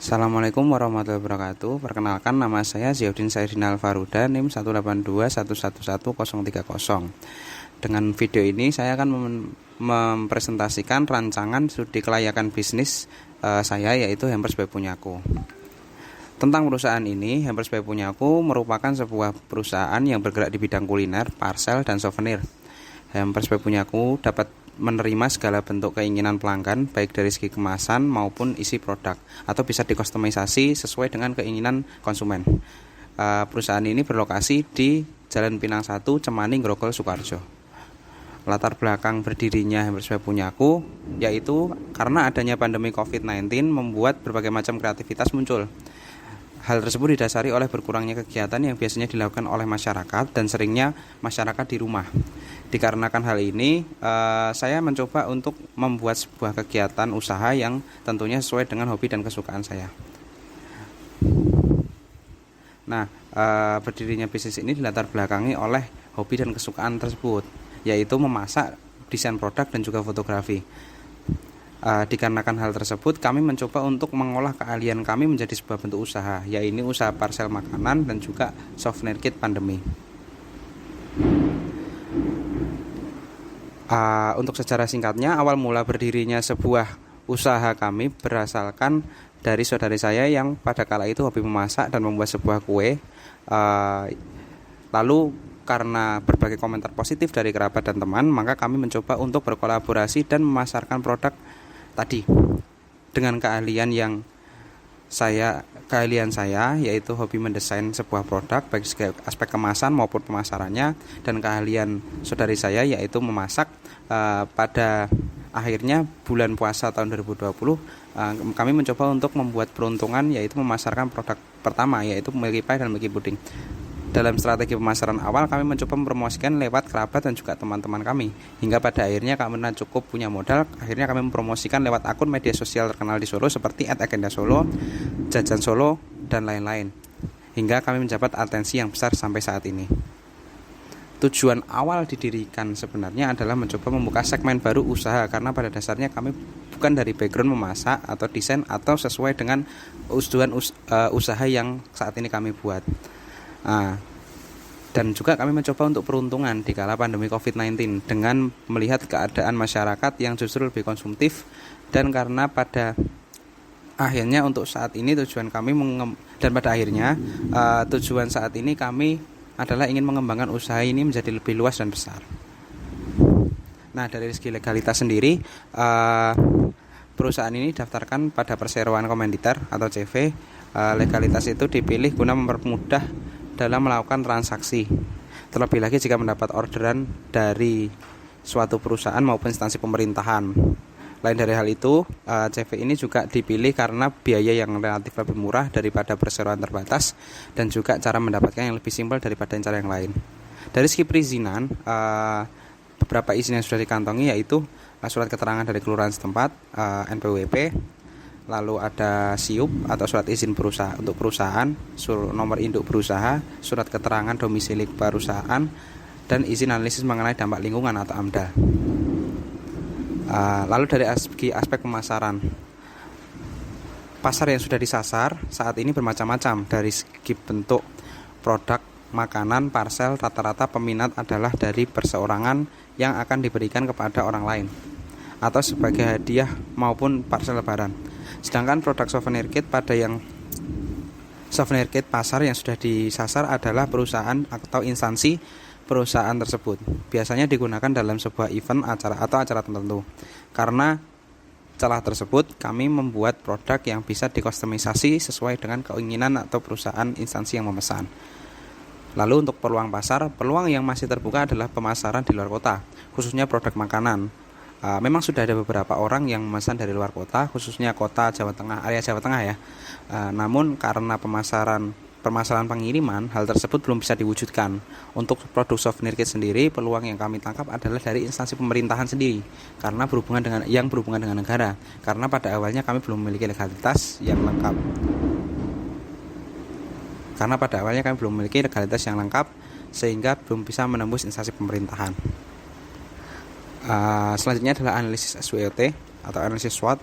Assalamualaikum warahmatullahi wabarakatuh. Perkenalkan, nama saya Ziauddin Saidin Alfaruda, NIM 182111030. Dengan video ini saya akan mempresentasikan rancangan studi kelayakan bisnis saya, yaitu Hampers by Punyaku. Tentang perusahaan ini, Hampers by Punyaku merupakan sebuah perusahaan yang bergerak di bidang kuliner, parcel, dan souvenir. Hampers by Punyaku dapat menerima segala bentuk keinginan pelanggan, baik dari segi kemasan maupun isi produk, atau bisa dikustomisasi sesuai dengan keinginan konsumen. Perusahaan ini berlokasi di Jalan Pinang 1, Cemaning, Grogol, Sukoharjo. Latar belakang berdirinya Hampers by Punyaku yaitu karena adanya pandemi COVID-19 membuat berbagai macam kreativitas muncul. Hal tersebut didasari oleh berkurangnya kegiatan yang biasanya dilakukan oleh masyarakat dan seringnya masyarakat di rumah. Dikarenakan hal ini, saya mencoba untuk membuat sebuah kegiatan usaha yang tentunya sesuai dengan hobi dan kesukaan saya. Nah, berdirinya bisnis ini dilatar belakangi oleh hobi dan kesukaan tersebut, yaitu memasak, desain produk, dan juga fotografi. Dikarenakan hal tersebut, kami mencoba untuk mengolah keahlian kami menjadi sebuah bentuk usaha, yaitu usaha parcel makanan dan juga souvenir kit pandemi. Untuk secara singkatnya, awal mula berdirinya sebuah usaha kami berasalkan dari saudari saya yang pada kala itu hobi memasak dan membuat sebuah kue. Lalu karena berbagai komentar positif dari kerabat dan teman, maka kami mencoba untuk berkolaborasi dan memasarkan produk tadi dengan keahlian saya yaitu hobi mendesain sebuah produk baik segi aspek kemasan maupun pemasarannya, dan keahlian saudari saya yaitu memasak. Pada akhirnya bulan puasa tahun 2020 kami mencoba untuk membuat peruntungan, yaitu memasarkan produk pertama, yaitu Milky Pie dan Milky Pudding. Dalam strategi pemasaran awal, kami mencoba mempromosikan lewat kerabat dan juga teman-teman kami. Hingga pada akhirnya kami cukup punya modal, akhirnya kami mempromosikan lewat akun media sosial terkenal di Solo seperti @agenda Solo, Jajan Solo, dan lain-lain. Hingga kami mendapat atensi yang besar sampai saat ini. Tujuan awal didirikan sebenarnya adalah mencoba membuka segmen baru usaha, karena pada dasarnya kami bukan dari background memasak atau desain atau sesuai dengan tujuan usaha yang saat ini kami buat. Dan juga kami mencoba untuk peruntungan di kala pandemi COVID-19 dengan melihat keadaan masyarakat yang justru lebih konsumtif, dan karena pada akhirnya untuk saat ini tujuan saat ini kami adalah ingin mengembangkan usaha ini menjadi lebih luas dan besar. Nah, dari segi legalitas sendiri, perusahaan ini daftarkan pada Perseroan Komanditer atau CV. Legalitas itu dipilih guna mempermudah dalam melakukan transaksi, terlebih lagi jika mendapat orderan dari suatu perusahaan maupun instansi pemerintahan. Lain dari hal itu, CV ini juga dipilih karena biaya yang relatif lebih murah daripada perseroan terbatas, dan juga cara mendapatkan yang lebih simpel daripada cara yang lain. Dari segi perizinan, beberapa izin yang sudah dikantongi yaitu surat keterangan dari kelurahan setempat, NPWP, lalu ada SIUP atau surat izin berusaha untuk perusahaan, nomor induk berusaha, surat keterangan domisili perusahaan, dan izin analisis mengenai dampak lingkungan atau AMDA. Lalu dari aspek pemasaran, pasar yang sudah disasar saat ini bermacam-macam. Dari segi bentuk produk makanan, parcel, rata-rata peminat adalah dari perseorangan yang akan diberikan kepada orang lain atau sebagai hadiah maupun parcel lebaran. Sedangkan produk souvenir kit pasar yang sudah disasar adalah perusahaan atau instansi perusahaan tersebut. Biasanya digunakan dalam sebuah event, acara tertentu. Karena celah tersebut, kami membuat produk yang bisa dikustomisasi sesuai dengan keinginan atau perusahaan instansi yang memesan. Lalu untuk peluang pasar, peluang yang masih terbuka adalah pemasaran di luar kota, khususnya produk makanan. Memang sudah ada beberapa orang yang memesan dari luar kota, khususnya kota Jawa Tengah, area Jawa Tengah ya. Namun karena permasalahan pengiriman, hal tersebut belum bisa diwujudkan. Untuk produk souvenir kit sendiri, peluang yang kami tangkap adalah dari instansi pemerintahan sendiri, karena berhubungan dengan negara. Karena pada awalnya kami belum memiliki legalitas yang lengkap. Sehingga belum bisa menembus instansi pemerintahan. Selanjutnya adalah analisis SWOT atau analisis SWOT.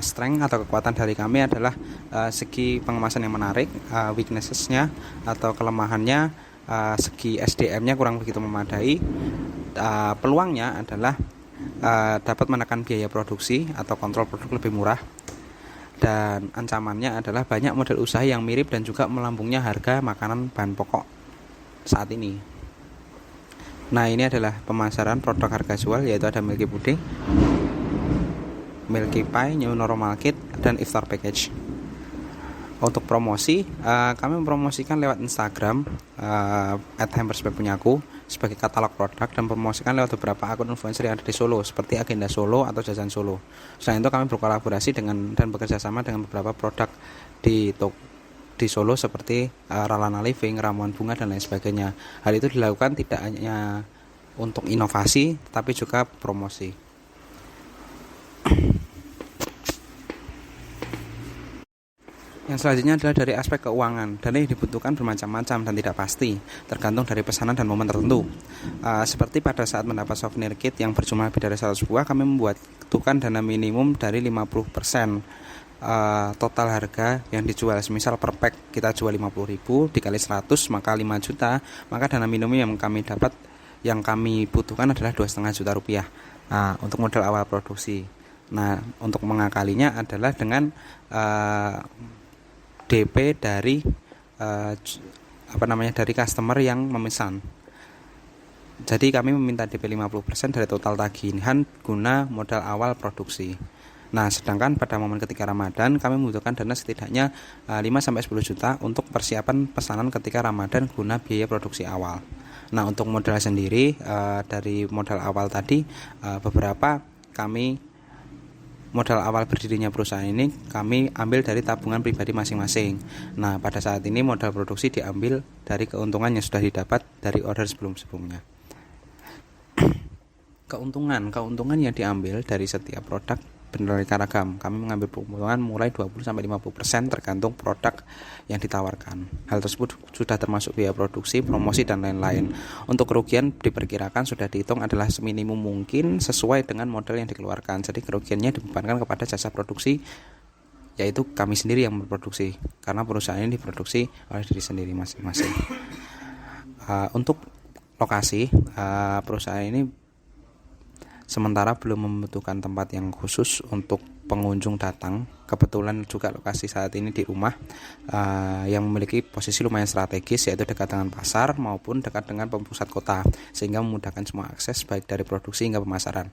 strength atau kekuatan dari kami adalah segi pengemasan yang menarik, weaknesses-nya atau kelemahannya, segi SDM-nya kurang begitu memadai. Peluangnya adalah dapat menekan biaya produksi atau kontrol produk lebih murah, dan ancamannya adalah banyak model usaha yang mirip dan juga melambungnya harga makanan bahan pokok saat ini. Nah, ini adalah pemasaran produk harga jual, yaitu ada Milky Pudding, Milky Pie, New Normal Kit, dan Iftar Package. Untuk promosi, kami mempromosikan lewat Instagram @hampersbypunyaku sebagai katalog produk, dan promosikan lewat beberapa akun influencer yang ada di Solo seperti Agenda Solo atau Jajan Solo. Selain itu kami berkolaborasi dengan dan bekerja sama dengan beberapa produk di Solo seperti Ralana Living, ramuan bunga, dan lain sebagainya. Hal itu dilakukan tidak hanya untuk inovasi tapi juga promosi. Yang selanjutnya adalah dari aspek keuangan. Dana yang dibutuhkan bermacam-macam dan tidak pasti, tergantung dari pesanan dan momen tertentu. Seperti pada saat mendapat souvenir kit yang berjumlah lebih dari 100 buah, kami membutuhkan dana minimum dari 50% total harga yang dijual. Semisal per pack kita jual 50.000 dikali 100 maka 5 juta, maka dana minimum yang kami butuhkan adalah 2,5 juta rupiah untuk modal awal produksi. Nah, untuk mengakalinya adalah dengan DP dari dari customer yang memesan. Jadi kami meminta DP 50% dari total tagihan guna modal awal produksi. Nah, sedangkan pada momen ketika Ramadan kami membutuhkan dana setidaknya 5-10 juta untuk persiapan pesanan ketika Ramadan guna biaya produksi awal. Nah, untuk modal sendiri dari modal awal tadi modal awal berdirinya perusahaan ini kami ambil dari tabungan pribadi masing-masing. Nah, pada saat ini modal produksi diambil dari keuntungan yang sudah didapat dari order sebelum-sebelumnya. Keuntungan yang diambil dari setiap produk beraneka ragam. Kami mengambil keuntungan mulai 20-50% tergantung produk yang ditawarkan. Hal tersebut sudah termasuk biaya produksi, promosi, dan lain-lain. Untuk kerugian diperkirakan sudah dihitung adalah seminimum mungkin sesuai dengan modal yang dikeluarkan. Jadi kerugiannya dibebankan kepada jasa produksi, yaitu kami sendiri yang memproduksi, karena perusahaan ini diproduksi oleh diri sendiri masing-masing. Untuk lokasi, perusahaan ini sementara belum membutuhkan tempat yang khusus untuk pengunjung datang. Kebetulan juga lokasi saat ini di rumah yang memiliki posisi lumayan strategis, yaitu dekat dengan pasar maupun dekat dengan pusat kota, sehingga memudahkan semua akses baik dari produksi hingga pemasaran.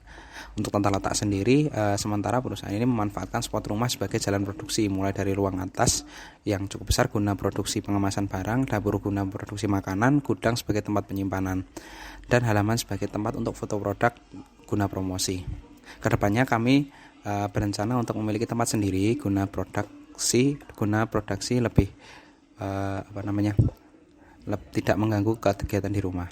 Untuk tata letak sendiri, sementara perusahaan ini memanfaatkan spot rumah sebagai jalan produksi, mulai dari ruang atas yang cukup besar guna produksi pengemasan barang, dapur guna produksi makanan, gudang sebagai tempat penyimpanan, dan halaman sebagai tempat untuk foto produk guna promosi. Kedepannya kami berencana untuk memiliki tempat sendiri guna produksi lebih tidak mengganggu kegiatan di rumah.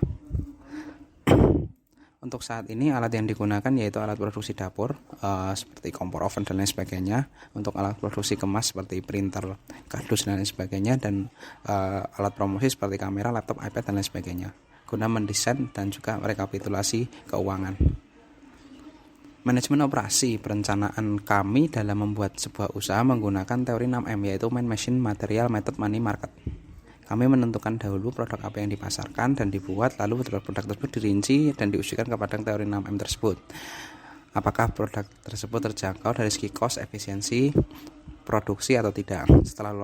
Untuk saat ini alat yang digunakan yaitu alat produksi dapur seperti kompor, oven, dan lain sebagainya. Untuk alat produksi kemas seperti printer, kardus, dan lain sebagainya, dan alat promosi seperti kamera, laptop, iPad, dan lain sebagainya, guna mendesain dan juga rekapitulasi keuangan. Manajemen operasi perencanaan kami dalam membuat sebuah usaha menggunakan teori 6M, yaitu Man, Machine, Material, Method, Money, Market. Kami menentukan dahulu produk apa yang dipasarkan dan dibuat, lalu produk tersebut dirinci dan diujikan kepada teori 6M tersebut. Apakah produk tersebut terjangkau dari segi cost, efisiensi produksi atau tidak. Setelah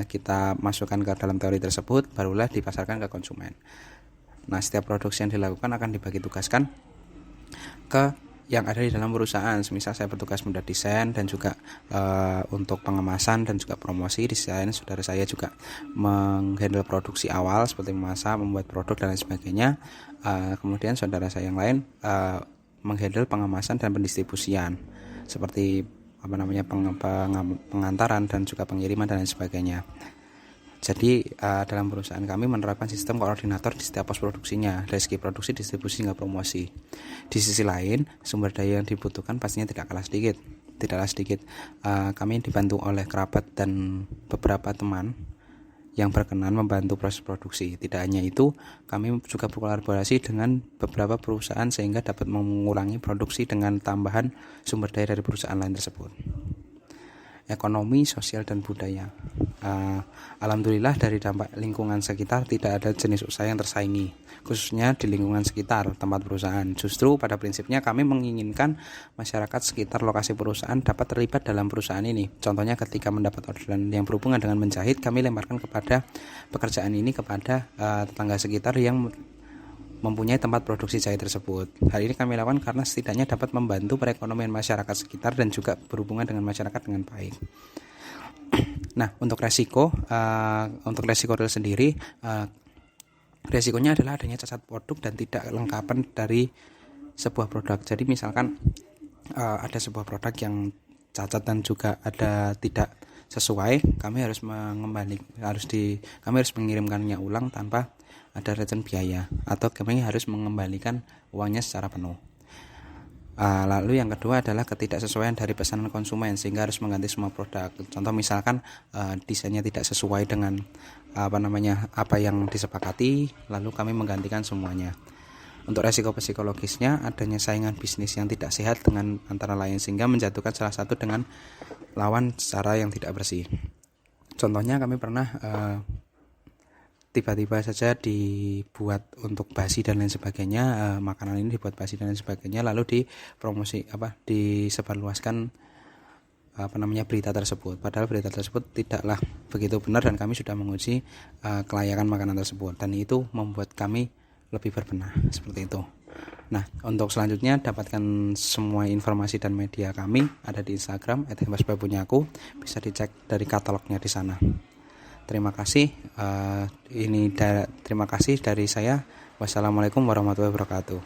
kita masukkan ke dalam teori tersebut, barulah dipasarkan ke konsumen. Nah, setiap produksi yang dilakukan akan dibagi tugaskan ke yang ada di dalam perusahaan. Misal saya bertugas membuat desain dan juga untuk pengemasan dan juga promosi. Desain saudara saya juga menghandle produksi awal seperti memasak, membuat produk, dan lain sebagainya. Kemudian saudara saya yang lain menghandle pengemasan dan pendistribusian seperti pengantaran dan juga pengiriman dan lain sebagainya. Jadi dalam perusahaan kami menerapkan sistem koordinator di setiap pos produksinya, dari segi produksi, distribusi, hingga promosi. Di sisi lain, sumber daya yang dibutuhkan pastinya tidak kalah sedikit. Kami dibantu oleh kerabat dan beberapa teman yang berkenan membantu proses produksi. Tidak hanya itu, kami juga berkolaborasi dengan beberapa perusahaan sehingga dapat mengurangi produksi dengan tambahan sumber daya dari perusahaan lain tersebut. Ekonomi, sosial, dan budaya. Alhamdulillah dari dampak lingkungan sekitar tidak ada jenis usaha yang tersaingi, khususnya di lingkungan sekitar tempat perusahaan. Justru pada prinsipnya kami menginginkan masyarakat sekitar lokasi perusahaan dapat terlibat dalam perusahaan ini. Contohnya ketika mendapat orderan yang berhubungan dengan menjahit, kami lemparkan kepada pekerjaan ini kepada tetangga sekitar yang mempunyai tempat produksi jahit tersebut. Hal ini kami lakukan karena setidaknya dapat membantu perekonomian masyarakat sekitar dan juga berhubungan dengan masyarakat dengan baik. Nah, untuk resiko real sendiri, resikonya adalah adanya cacat produk dan tidak lengkapan dari sebuah produk. Jadi misalkan ada sebuah produk yang cacat dan juga ada tidak sesuai, kami harus mengirimkannya ulang tanpa ada return biaya, atau kami harus mengembalikan uangnya secara penuh. Lalu yang kedua adalah ketidaksesuaian dari pesanan konsumen sehingga harus mengganti semua produk. Contoh misalkan desainnya tidak sesuai dengan apa yang disepakati, lalu kami menggantikan semuanya. Untuk resiko psikologisnya, adanya saingan bisnis yang tidak sehat dengan antara lain sehingga menjatuhkan salah satu dengan lawan secara yang tidak bersih. Contohnya kami pernah tiba-tiba saja dibuat untuk basi dan lain sebagainya, makanan ini dibuat basi dan lain sebagainya, lalu disebarluaskan berita tersebut, padahal berita tersebut tidaklah begitu benar dan kami sudah menguji kelayakan makanan tersebut, dan itu membuat kami lebih berbenah seperti itu. Nah, untuk selanjutnya dapatkan semua informasi dan media kami ada di Instagram @hempersbypunyaku, bisa dicek dari katalognya di sana. Terima kasih. Terima kasih dari saya. Wassalamualaikum warahmatullahi wabarakatuh.